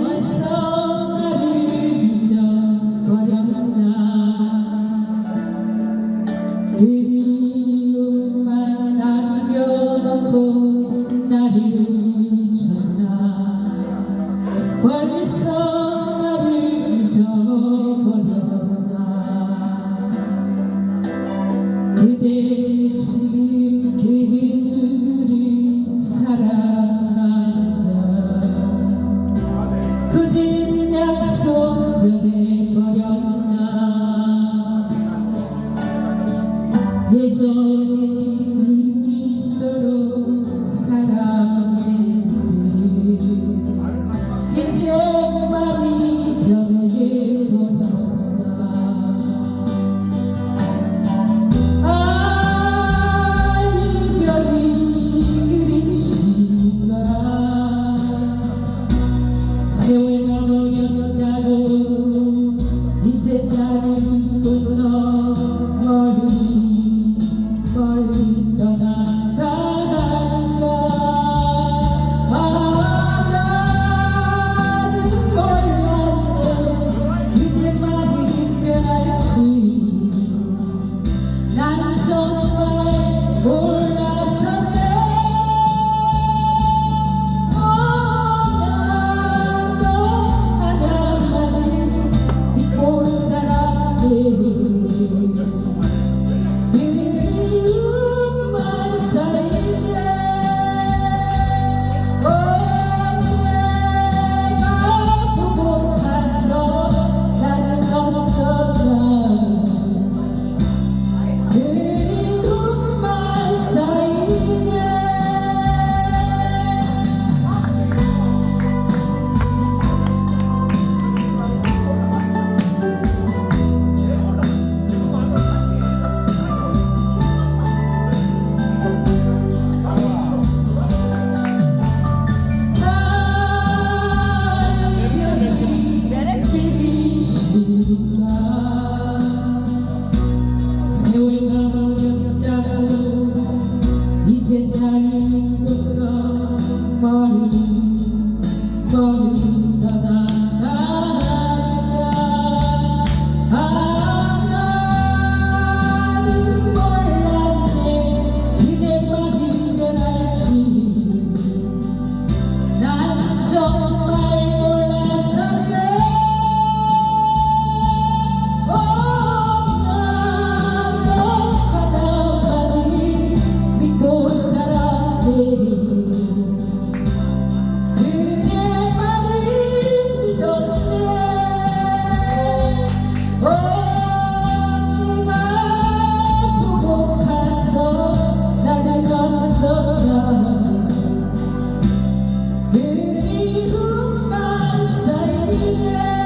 벌써 나를 잊어버렸나. 그리움만 남겨놓고 나를 잊었나. 벌써 나를 잊어버렸나. 그대 지금 그들을 사랑하는가. 그댄 약속 변해버렸나. 예전에 우리 서로 사랑했는데 이제 마음이 변해버렸나. 아, 이별이 그리신가. 세월가 버렸다고 이제 나를 잊고서 멀리 떠나가는가. 아, 나는 몰랐네. 그대만이 변할지 난 정말 몰랐었네. 나도 하나만을 믿고 살았네. 세월가 버렸다고 이제 날 잊고서 멀리 떠나가는가. 아, 나는 몰랐네. 그대만이 변할지 난 정말 몰랐었네. 그리움만 쌓이네.